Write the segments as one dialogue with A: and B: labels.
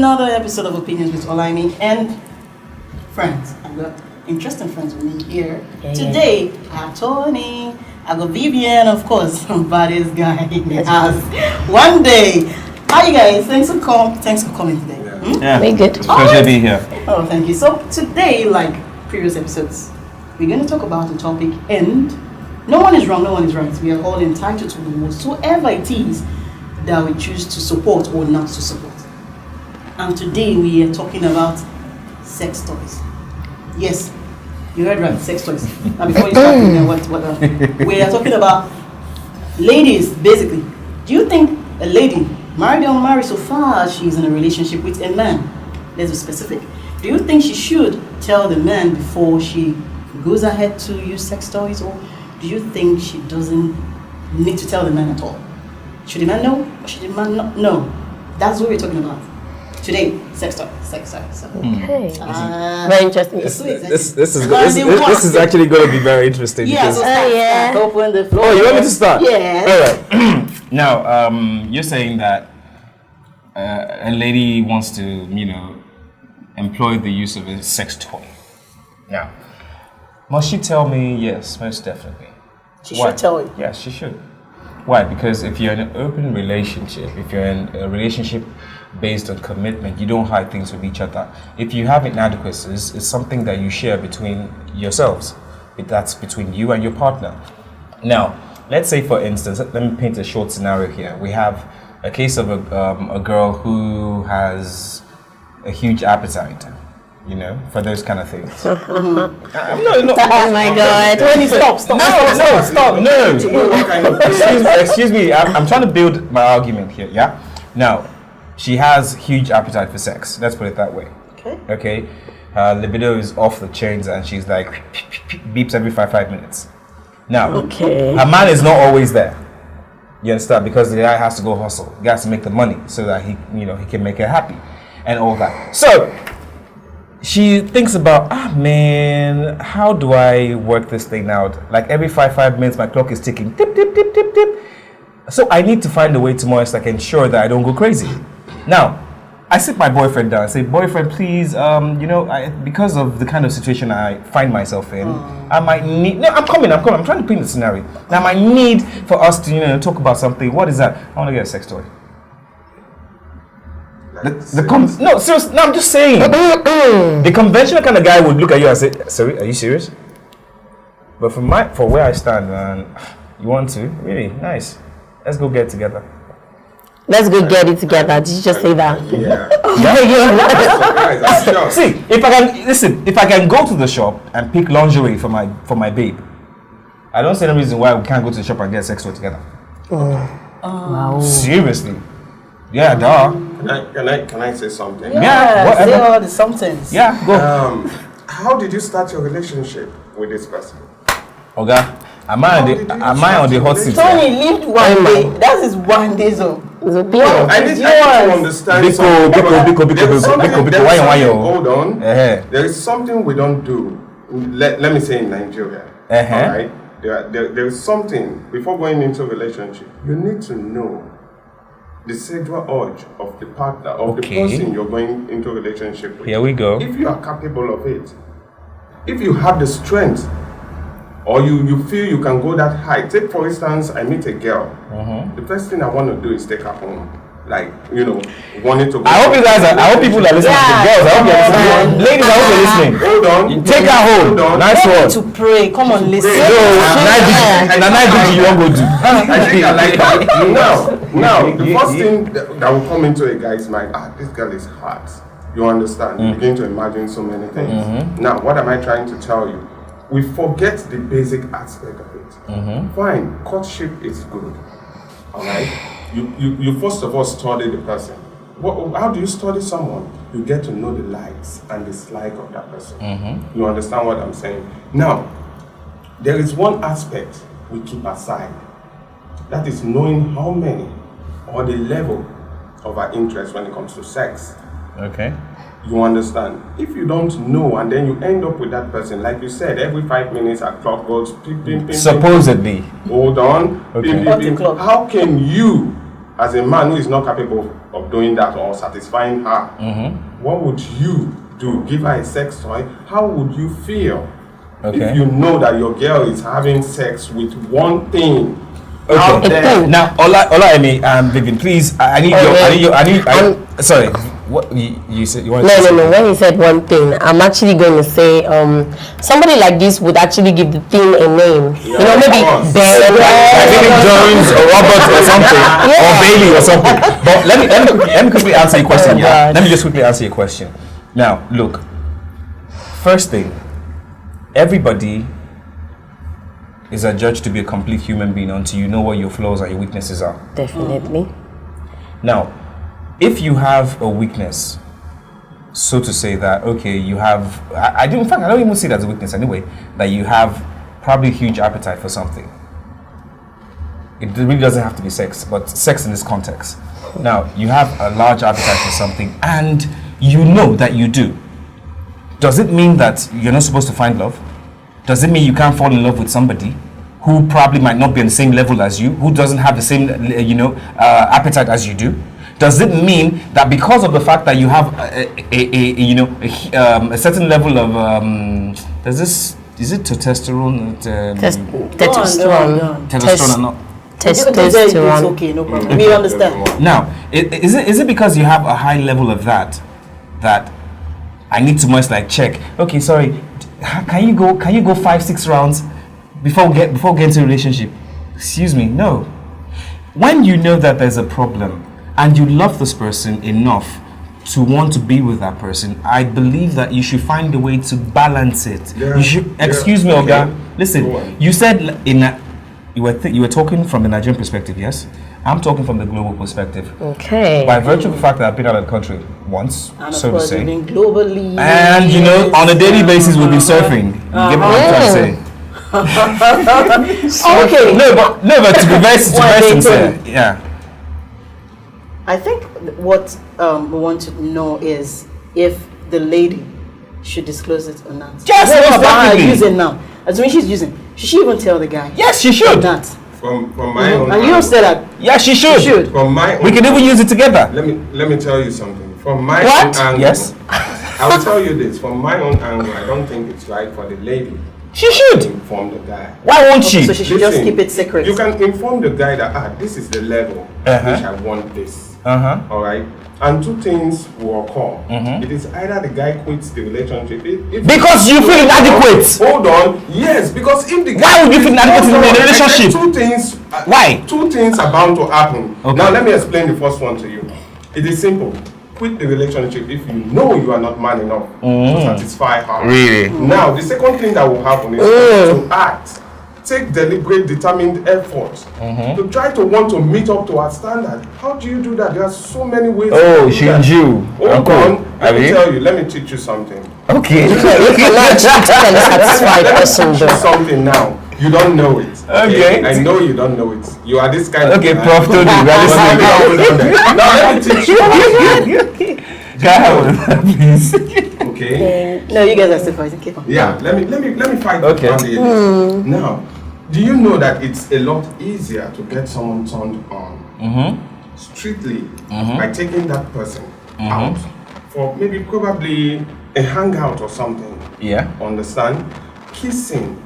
A: another episode of Opinions with Olaimi and friends. I've got interesting friends with me here. Today, I have Tony, I got Vivian, of course, baddest guy in the house. One day. Hi, you guys. Thanks for coming today.
B: Yeah.
C: Very good.
B: It's a pleasure to be here.
A: Oh, thank you. So today, like previous episodes, we're going to talk about a topic, and no one is wrong, no one is right. We are all entitled to whatsoever it is that we choose to support or not to support. And today we are talking about sex toys. Yes, you heard right, sex toys. Now before you start thinking what we are talking about ladies, basically. Do you think a lady, married or unmarried, so far as she's in a relationship with a man, let's be specific, do you think she should tell the man before she goes ahead to use sex toys, or do you think she doesn't need to tell the man at all? Should the man know, or should the man not know? That's what we're talking about today. Sex toy.
C: Okay. Very interesting.
B: This is actually going to be very interesting.
A: Yeah. So start. Open the floor.
B: Oh, you want me to start?
A: Yeah.
B: All right. Now, you're saying that a lady wants to, employ the use of a sex toy. Now, must she tell me? Yes, most definitely.
A: She should tell you.
B: Yes, she should. Why? Because if you're in an open relationship, if you're in a relationship based on commitment, you don't hide things with each other. If you have inadequacies, it's something that you share between yourselves. That's between you and your partner. Now, let's say, for instance, let me paint a short scenario here. We have a case of a girl who has a huge appetite, for those kind of things.
C: Oh my God.
A: Tony, stop.
B: No. Excuse me. I'm trying to build my argument here, yeah? Now, she has huge appetite for sex. Let's put it that way. Okay? Her libido is off the chains and she's like, beeps every 5 minutes. Now, her man is not always there. You understand? Because the guy has to go hustle. He has to make the money so that he can make her happy and all that. So, she thinks about, man, how do I work this thing out? Like every 5 minutes, my clock is ticking, tip, tip, tip, tip, tip. So I need to find a way tomorrow so I can ensure that I don't go crazy. Now, I sit my boyfriend down. I say, boyfriend, please, because of the kind of situation I find myself in, I might need. No, I'm coming. I'm trying to paint the scenario. Now, I might need for us to, talk about something. What is that? I want to get a sex toy. No, seriously. No, I'm just saying. The conventional kind of guy would look at you and say, "Sorry, are you serious?" But for where I stand, man, you want to? Really nice. Let's go get it together.
C: Let's go get it together. Did you just say that?
D: Yeah.
B: See, if I can go to the shop and pick lingerie for my babe, I don't see any reason why we can't go to the shop and get a sex toy together.
C: Wow.
B: Seriously. Yeah, duh.
D: Can I say something?
B: Yeah, whatever.
A: Say all the somethings.
B: Yeah, go.
D: How did you start your relationship with this person?
B: Okay. Am I on the hot seat?
A: Tony lived one day. That is 1 day so.
D: I need to understand
B: Biko, why?
D: Hold on. There is something we don't do. Let me say in Nigeria. All right. There is something before going into a relationship. You need to know the sexual urge of the partner, of the person you're going into a relationship with.
B: Here we go.
D: If you are capable of it, if you have the strength, or you feel you can go that high. Take for instance, I meet a girl. The first thing I want to do is take her home. Like, wanting to go.
B: I hope people are listening to the girls. I hope you're listening. Ladies, I hope you're listening.
D: Hold on.
B: Take her home. Nice one.
A: To pray. Come on, listen.
B: You won't go do.
D: I think I like that. Now, the first thing that will come into a guy's mind, this girl is hot. You understand? You begin to imagine so many things. Now, what am I trying to tell you? We forget the basic aspect of it. Fine, courtship is good. All right? You first of all study the person. How do you study someone? You get to know the likes and dislike of that person. You understand what I'm saying? Now, there is one aspect we keep aside. That is knowing how many or the level of our interest when it comes to sex.
B: Okay.
D: You understand? If you don't know and then you end up with that person, like you said, every 5 minutes our clock goes ping, ping, ping.
B: Supposedly.
D: Hold on.
B: Okay.
D: Ping, ping, ping. How can you as a man who is not capable of doing that or satisfying her, what would you do? Give her a sex toy? How would you feel if you know that your girl is having sex with one thing out there?
B: Now, Ola, Vivian, please, I need sorry, what you said? You want to
C: No. When he said one thing, I'm actually going to say somebody like this would actually give the thing a name.
D: Yeah,
C: maybe
B: Jones or Robert or something, or Bailey or something. But let me quickly answer your question. Let me just quickly answer your question. Now, look. First thing, everybody is adjudged to be a complete human being until you know what your flaws and your weaknesses are.
C: Definitely.
B: Now, if you have a weakness, so to say that, okay, you have, I don't even see it as a weakness anyway, that you have probably huge appetite for something. It really doesn't have to be sex, but sex in this context. Now, you have a large appetite for something and you know that you do. Does it mean that you're not supposed to find love? Does it mean you can't fall in love with somebody who probably might not be on the same level as you, who doesn't have the same, appetite as you do? Does it mean that because of the fact that you have a certain level of is it testosterone?
C: Testosterone.
B: Testosterone.
C: Testosterone.
A: It's okay, no problem. We understand.
B: Now, is it because you have a high level of that I need to most like check? Okay, sorry. Can you go 5-6 rounds before we get into a relationship? Excuse me, no. When you know that there's a problem and you love this person enough to want to be with that person, I believe that you should find a way to balance it.
D: Yeah,
B: you should. Excuse me, Oga. Listen, you said you were talking from the Nigerian perspective, yes? I'm talking from the global perspective.
C: Okay.
B: By virtue of the fact that I've been out of the country once,
A: And
B: so
A: of
B: to
A: course,
B: say,
A: living globally.
B: and on a daily basis we'll be surfing. You get what I'm trying to say?
A: Okay.
B: No, but to be very sincere, yeah.
A: I think what we want to know is if the lady should disclose it or not.
B: Yes,
A: What
B: most
A: about her
B: definitely.
A: using now? As when she's using, should she even tell the guy?
B: Yes, she should.
A: That.
D: From my own
A: And you
D: angle,
A: said that.
B: Yeah, she should.
D: from my own
B: We can even use it together.
D: let me tell you something. From my
B: What?
D: own angle,
B: Yes.
D: I will tell you this. From my own angle, I don't think it's right for the lady
B: She
D: to
B: should.
D: inform the guy.
B: Why won't she?
A: So she should just keep it secret.
D: You can inform the guy that this is the level at which I want this. All right. And two things will occur. It is either the guy quits the relationship
B: Because you feel inadequate.
D: Hold on. Yes, because if the guy
B: Why would you feel inadequate in a relationship?
D: Two things.
B: Why?
D: Two things are bound to happen.
B: Okay.
D: Now let me explain the first one to you. It is simple. Quit the relationship if you know you are not man enough to satisfy her.
B: Really?
D: Now the second thing that will happen is to act. Take deliberate, determined effort to try to want to meet up to our standard. How do you do that? There are so many ways.
B: Oh,
D: to do that. Hold on. Let me tell you. Let me teach you something.
B: Okay.
C: You cannot cheat a satisfied person,
D: Teach you
C: though.
D: something now. You don't know it.
B: Okay.
D: I know you don't know it. You are this kind of
B: Okay,
D: guy.
B: Prof. Tony, we are listening.
D: Now let me teach you.
B: Can I have one, please?
D: Okay.
A: No, you guys are still fighting. Keep on.
D: Yeah. Let me fight
B: Okay.
D: around the edges. Now, do you know that it's a lot easier to get someone turned on strictly by taking that person out for maybe probably a hangout or something?
B: Yeah.
D: Understand? Kissing,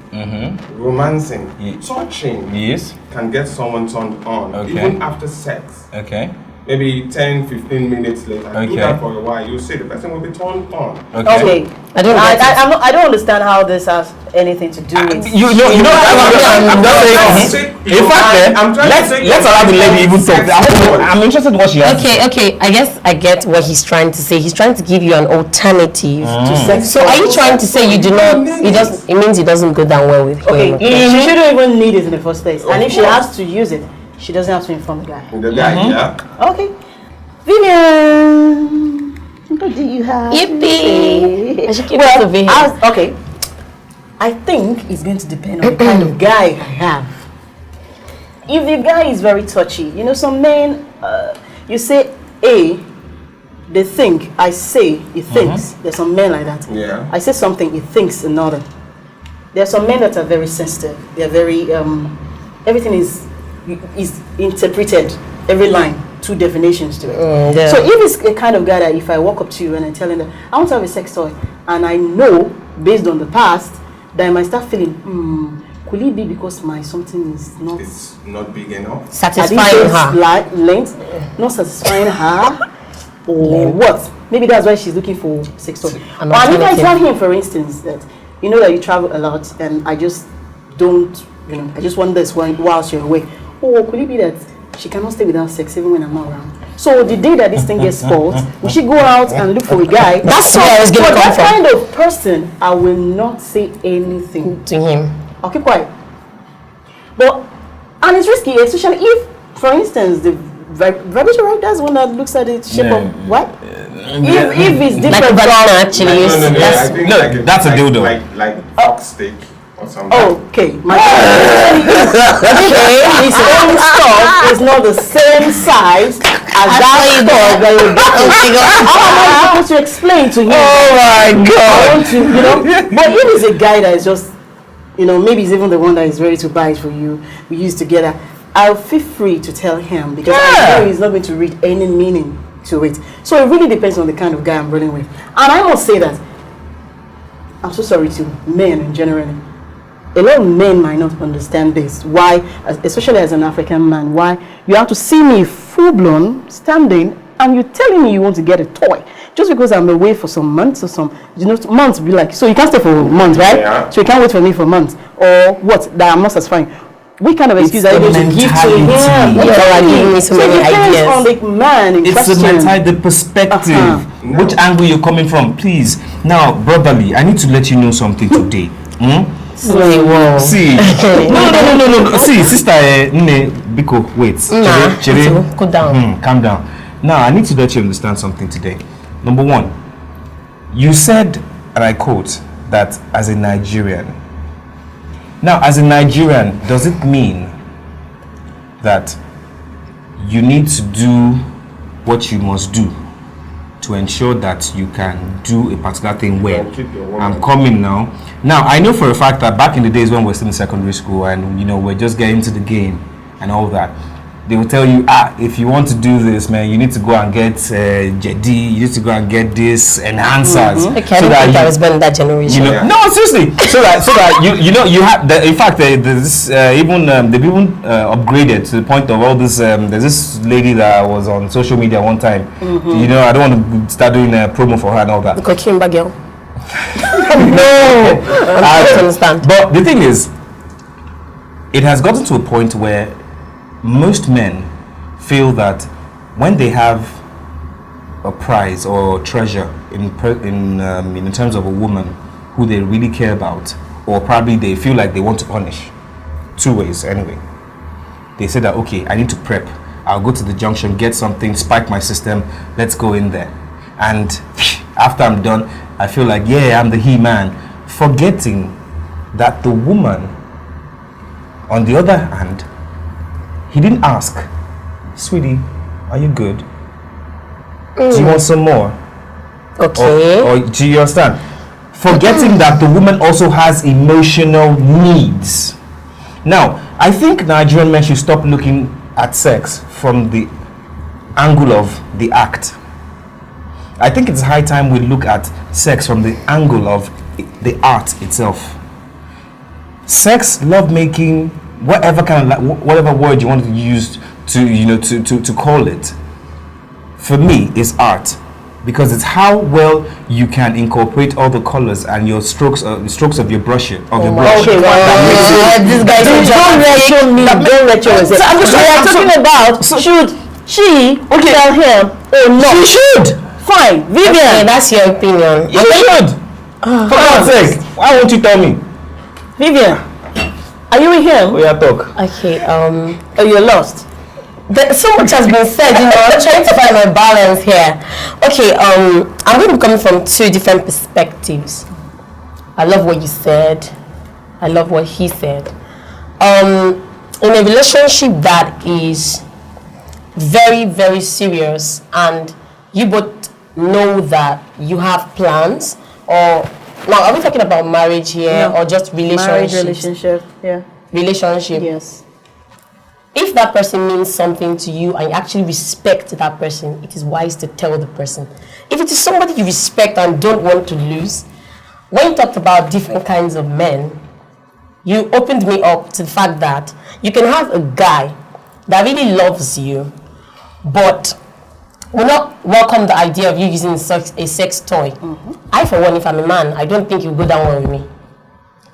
D: romancing, touching
B: Yes.
D: can get someone turned on
B: Okay.
D: even after sex.
B: Okay.
D: Maybe 10-15 minutes later. Do
B: Okay.
D: that for a while. You see the person will be turned on.
A: Okay.
C: I don't get it.
A: I don't understand how this has anything to do with.
B: I'm just saying. In fact, let's allow the lady even talk. I'm interested in what she has.
C: Okay. I guess I get what he's trying to say. He's trying to give you an alternative to sex. So are you trying to say you do not? It means it doesn't go down well with
A: Okay,
C: him.
A: she shouldn't even need it in the first place. And if she has to use it, she doesn't have to inform the guy.
D: The guy, yeah.
A: Okay. Vivian, what do you have?
C: Yippee! I should keep it over here.
A: Okay. I think it's going to depend on the kind of guy I have. If the guy is very touchy, some men, you say A, they think, I say, he thinks. There's some men like that.
D: Yeah.
A: I say something, he thinks another. There are some men that are very sensitive. They are very, everything is interpreted every line 2 definitions to it.
C: Yeah.
A: So if it's a kind of guy that if I walk up to you and I tell him that I want to have a sex toy, and I know based on the past that I might start feeling, could it be because my something is not
D: It's not big enough.
C: Satisfying her.
A: length, not satisfying her, or what? Maybe that's why she's looking for sex toy.
C: An
A: Or if I
C: alternative.
A: tell him, for instance, that you know that you travel a lot, and I just don't, I just want this whilst you're away. Oh, could it be that she cannot stay without sex even when I'm not around? So the day that this thing gets spoiled, we should go out and look for a guy.
C: That's where I was going to come
A: that
C: from.
A: kind of person, I will not say anything.
C: To him.
A: I'll keep quiet. And it's risky, especially if, for instance, the vibration right, that's one that looks at the shape of what? If it's different
C: Like banana actually.
D: I think
B: No,
D: like
B: that's a dildo.
D: Like fox steak or something.
A: Okay, my his own stuff is not the same size as that stuff that you get. How am I supposed to explain to him?
B: Oh my
A: I
B: God!
A: want to, but if it's a guy that is just, maybe he's even the one that is ready to buy it for you, we use together, I'll feel free to tell him because I know he's not going to read any meaning to it. So it really depends on the kind of guy I'm running with. And I must say that, I'm so sorry to men in general. A lot of men might not understand this. Why, especially as an African man, why you have to see me full-blown, standing, and you're telling me you want to get a toy. Just because I'm away for some months or months be like, so you can't stay for months, right?
D: Yeah.
A: So you can't wait for me for months. Or what, that I'm not satisfying. What kind of excuse are you going to give to him?
B: mentality.
C: Yeah, giving me so
A: So it
C: many
A: depends
C: ideas.
A: on the man in
B: It's
A: question.
B: the mentality, the perspective, which angle you're coming from. Please, now, brotherly, I need to let you know something today. See, no. See, sister, Nne, Biko, wait.
C: Nah,
B: Chere,
C: go down.
B: calm down. Now, I need to let you understand something today. Number one, you said, and I quote, that as a Nigerian. Now, as a Nigerian, does it mean that you need to do what you must do to ensure that you can do a particular thing well?
D: Keep your woman.
B: I'm coming now. Now, I know for a fact that back in the days when we're still in secondary school and, we're just getting into the game and all that, they will tell you, if you want to do this, man, you need to go and get JD, you need to go and get this enhancers.
C: Okay, I don't think I was born in that generation.
B: No, seriously. So that you have in fact they've even upgraded to the point of all this. There's this lady that was on social media one time. I don't want to start doing a promo for her and all that.
C: The Kokimba girl.
B: No,
C: I don't understand.
B: But the thing is, it has gotten to a point where most men feel that when they have a prize or treasure in terms of a woman who they really care about, or probably they feel like they want to punish, 2 ways anyway. They say that, okay, I need to prep. I'll go to the junction, get something, spike my system, let's go in there. And after I'm done, I feel like, yeah, I'm the he-man. Forgetting that the woman, on the other hand, he didn't ask, sweetie, are you good? Do you want some more?
C: Okay.
B: Or do you understand? Forgetting that the woman also has emotional needs. Now, I think Nigerian men should stop looking at sex from the angle of the act. I think it's high time we look at sex from the angle of the art itself. Sex, love making, whatever whatever word you want to use to call it, for me is art, because it's how well you can incorporate all the colors and your strokes of your brush
A: Okay,
C: this guy is
A: don't lecture me. Don't lecture yourself.
B: I'm just
A: talking about should she tell him or not?
B: She should.
A: Fine, Vivian.
C: Okay, that's your opinion.
B: You should. For God's sake, why won't you tell me?
A: Vivian, are you with him?
B: Oh, yeah, talk.
C: Okay,
A: Or you're lost?
C: so much has been said, I'm trying to find my balance here. Okay, I'm going to be coming from 2 different perspectives. I love what you said. I love what he said. In a relationship that is very, very serious and you both know that you have plans, or now are we talking about marriage here or just relationships?
A: Marriage, relationship, yeah.
C: Relationship.
A: Yes.
C: if that person means something to you and you actually respect that person, it is wise to tell the person. If it is somebody you respect and don't want to lose, when you talked about different kinds of men, you opened me up to the fact that you can have a guy that really loves you, but will not welcome the idea of you using a sex toy. I, for one, if I'm a man, I don't think it will go down well with me.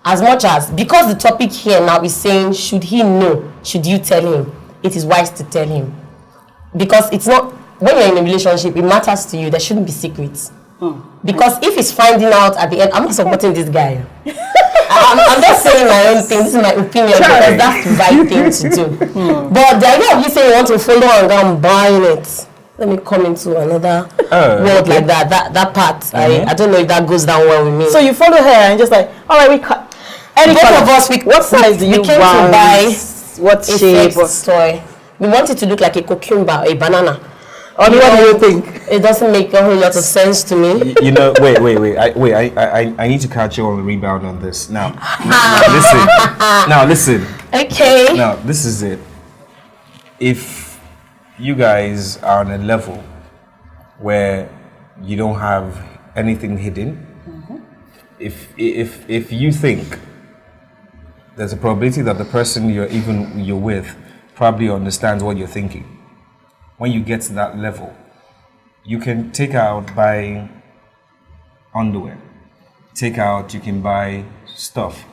C: As much as, because the topic here now is saying, should he know, should you tell him? It is wise to tell him. Because it's not, when you're in a relationship, it matters to you, there shouldn't be secrets. Because if he's finding out at the end, I'm not supporting this guy. I'm just saying my own thing, this is my opinion, because that's the right thing to do. But the idea of you saying you want to follow and go and buying it, let me come into another world like that part. I don't know if that goes down well with me.
A: So you follow her and just like, all right, we cut. Any
C: both of us,
A: what size do you
C: came to buy
A: what
C: a
A: shape
C: sex toy. We want it to look like a cucumber, a banana.
A: What do you think?
C: It doesn't make a whole lot of sense to me.
B: You know, wait. I need to catch you on the rebound on this. Now listen.
C: Okay.
B: Now, this is it. If you guys are on a level where you don't have anything hidden, if you think there's a probability that the person you're with probably understands what you're thinking, when you get to that level, you can take out buy underwear, you can buy stuff,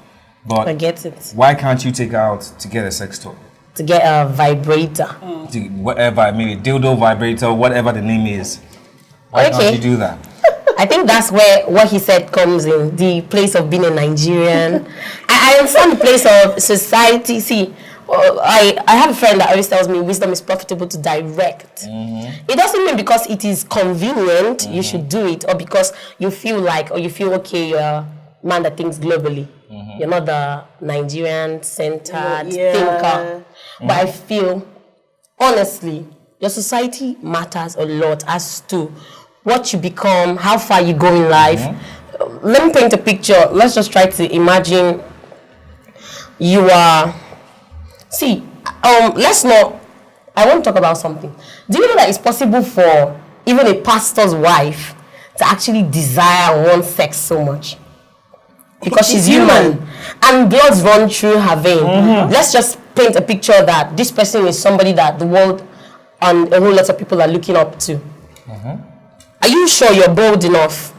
B: but
C: I get it.
B: Why can't you take out to get a sex toy?
C: To get a vibrator.
B: Whatever, I mean, a dildo vibrator, whatever the name is. Why can't you do that?
C: I think that's where what he said comes in, the place of being a Nigerian. I understand the place of society. See, I have a friend that always tells me wisdom is profitable to direct. It doesn't mean because it is convenient you should do it, or because you feel like, or you feel okay, you're a man that thinks globally. You're not the Nigerian-centered thinker. But I feel, honestly, your society matters a lot as to what you become, how far you go in life. Let me paint a picture. Let's just try to imagine you are... See, let's not... I want to talk about something. Do you know that it's possible for even a pastor's wife to actually desire and want sex so much? Because she's human. And bloods run through her vein. Let's just paint a picture that this person is somebody that the world and a whole lot of people are looking up to. Are you sure you're bold enough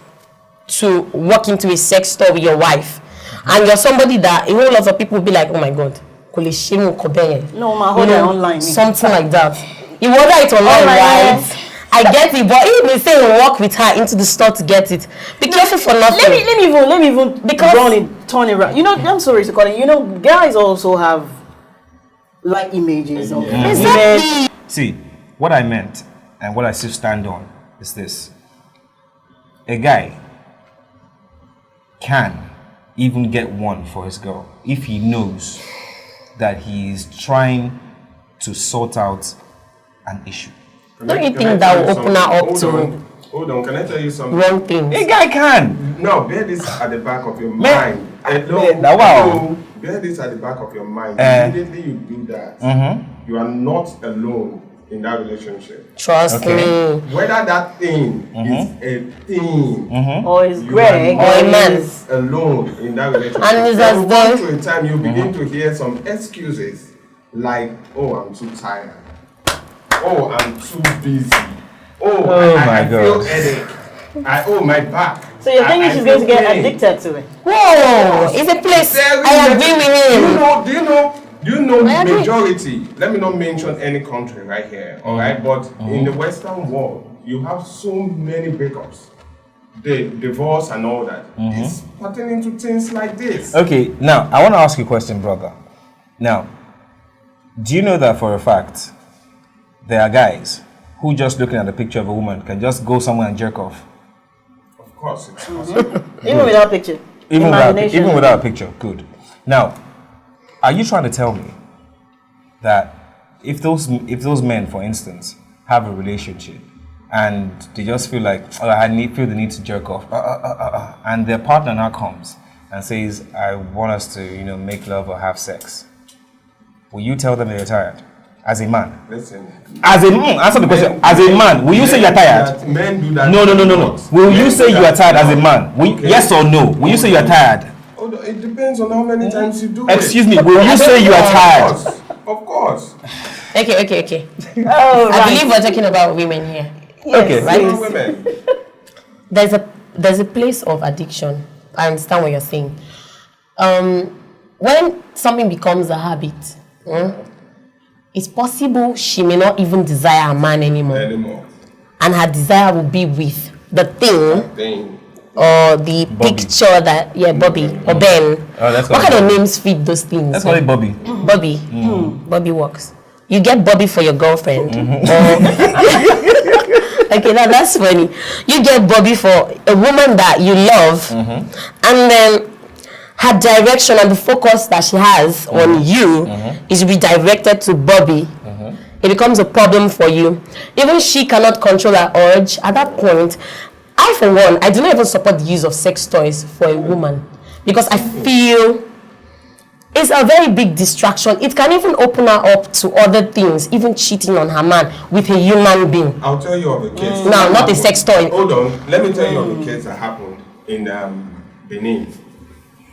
C: to walk into a sex store with your wife? And you're somebody that a whole lot of people will be like, oh my God,
A: no, ma, hold it online.
C: Something like that. You order it online, right? I get it, but if they say walk with her into the store to get it, be careful for nothing.
A: Let me even because turn it around. You know, I'm sorry to call it. You know, guys also have like images of
C: Exactly.
B: See, what I meant and what I still stand on is this. A guy can even get one for his girl if he knows that he's trying to sort out an issue.
C: Don't you think that will open her up to...
D: Hold on, can I tell you something?
C: Wrong things.
B: A guy can.
D: No, bear this at the back of your mind. Bear this at the back of your mind. Immediately you do that, you are not alone in that relationship.
C: Trust me.
D: Whether that thing is a thing
A: or is Greg
C: or a man
D: alone in that relationship.
C: And it's as though
D: to a time you begin to hear some excuses like, oh, I'm too tired. Oh, I'm too busy. Oh, I feel headache. Oh, my back.
A: So you're thinking she's going to get addicted to it?
C: Whoa, it's a place. I agree with him.
D: Do you know majority? Let me not mention any country right here, all right? But in the Western world, you have so many breakups, the divorce and all that. It's pertaining to things like this.
B: Okay, now I want to ask you a question, brother. Now, do you know that for a fact there are guys who just looking at the picture of a woman can just go somewhere and jerk off?
D: Of course, it's possible.
A: Even without picture.
B: Even without a picture. Good. Now, are you trying to tell me that if those men, for instance, have a relationship and they just feel like, oh, feel the need to jerk off, and their partner now comes and says, I want us to, make love or have sex, will you tell them they're tired? As a man.
D: Listen.
B: As a man, answer the question. As a man, will you say you're tired?
D: Men do that.
B: No. Will you say you are tired as a man?
D: Okay.
B: Yes or no? Will you say you are tired?
D: It depends on how many times you do
B: Excuse me, will you say you are tired?
D: Of course.
C: Okay.
A: Oh,
C: I believe we're talking about women here.
B: Okay.
C: Right?
D: Women.
C: There's a place of addiction. I understand what you're saying. When something becomes a habit, it's possible she may not even desire a man anymore. And her desire will be with the thing or the
B: Bobby.
C: Picture that, Bobby or Ben.
B: Oh,
C: what kind of names fit those things?
B: Let's call it Bobby.
C: Bobby. Bobby works. You get Bobby for your girlfriend. Okay, that's funny. You get Bobby for a woman that you love, and then her direction and the focus that she has on you is to be directed to Bobby. It becomes a problem for you. Even she cannot control her urge. At that point, I, for one, I do not even support the use of sex toys for a woman because I feel it's a very big distraction. It can even open her up to other things, even cheating on her man with a human being.
D: I'll tell you of a case.
C: No, not a sex toy.
D: Hold on. Let me tell you of a case that happened in Benin.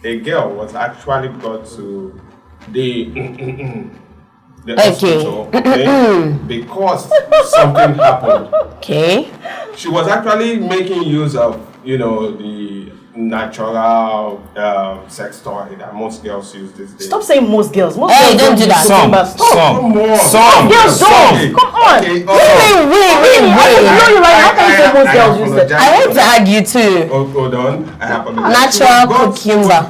D: A girl was actually brought to the hospital because something happened.
C: Okay.
D: She was actually making use of, the natural sex toy that most girls use these days.
A: Stop saying most girls. Most
C: Hey,
A: girls
C: don't do that.
B: Some.
A: Girls
D: Okay.
A: don't. Come on.
D: Okay,
C: Wait.
A: No, you're right. How can you say most girls use that?
C: I want to argue too.
D: Hold on. I apologize.
C: Natural cucumber.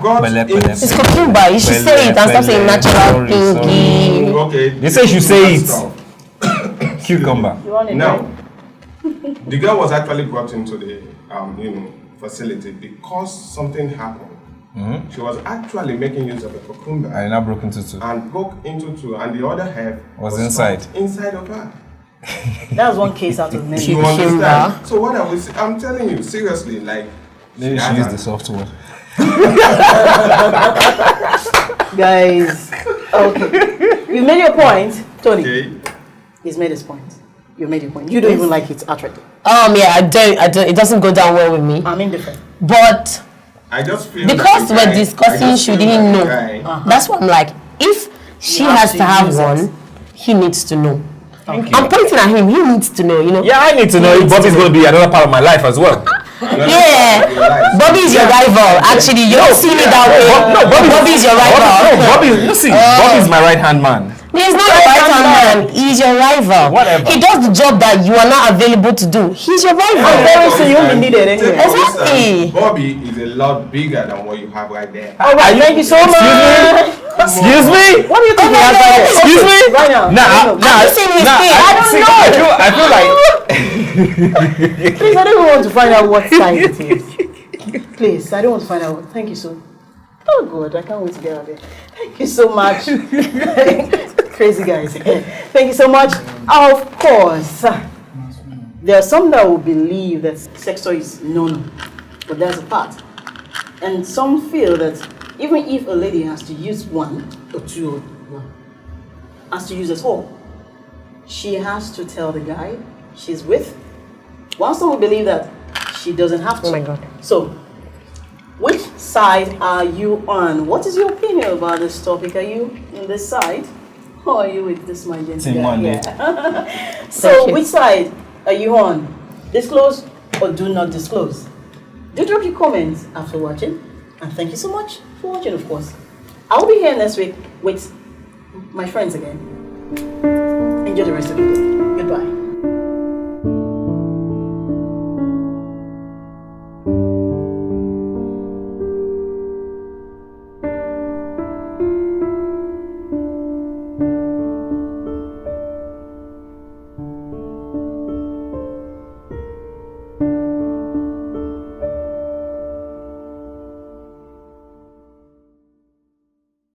C: It's cucumber. You should say it and stop saying natural thingy.
D: Okay.
B: They say you should say it. Cucumber.
A: You want it
D: Now,
A: right?
D: the girl was actually brought into the facility because something happened. She was actually making use of a cucumber
B: I now broke into two.
D: and broke into two, and the other half
B: Was inside.
D: stuck inside of her.
A: That was one case out of many.
D: You understand? So what are we? I'm telling you seriously, like.
B: Maybe she used the soft word.
A: Guys, okay. You made your point, Tony.
D: Okay.
A: He's made his point. You made your point. You don't even like it attractive.
C: Yeah, I don't. It doesn't go down well with me.
A: I'm indifferent.
C: But
D: I just feel
C: because
D: like
C: we're discussing, should he know? That's what I'm like. If she has to have one, he needs to know.
B: Thank
C: I'm pointing at him. He needs to know.
B: Yeah, I need to know if Bobby's going to be another part of my life as well.
C: Yeah, Bobby is your rival. Actually, you don't see me that way.
B: No,
C: Bobby is your rival.
B: Bobby's my right hand man.
C: He's not your right hand man. He's your rival.
B: Whatever.
C: He does the job that you are not available to do. He's your rival.
A: Very soon you'll be needed anyway.
C: Exactly.
D: Bobby is a lot bigger than what you have right there.
A: All right, thank you so much.
B: Excuse me?
A: What do you think he has right there?
B: Excuse me?
A: Right now.
B: I feel like
A: Please, I don't even want to find out what size it is. Please, I don't want to find out. Thank you so. Oh God, I can't wait to get out there. Thank you so much. Crazy guys. Thank you so much. Of course, there are some that will believe that sex toy is no, but there's a part, and some feel that even if a lady has to use one or two or one, has to use at all, she has to tell the guy she's with. While some will believe that she doesn't have to.
C: Oh my God.
A: So, which side are you on? What is your opinion about this topic? Are you in this side? Or are you with this my gentle
B: Team
A: guy?
B: Monday.
A: Yeah. So, which side are you on? Disclose or do not disclose? Do drop your comments after watching. And thank you so much for watching, of course. I'll be here next week with my friends again. Enjoy the rest of your day. Goodbye.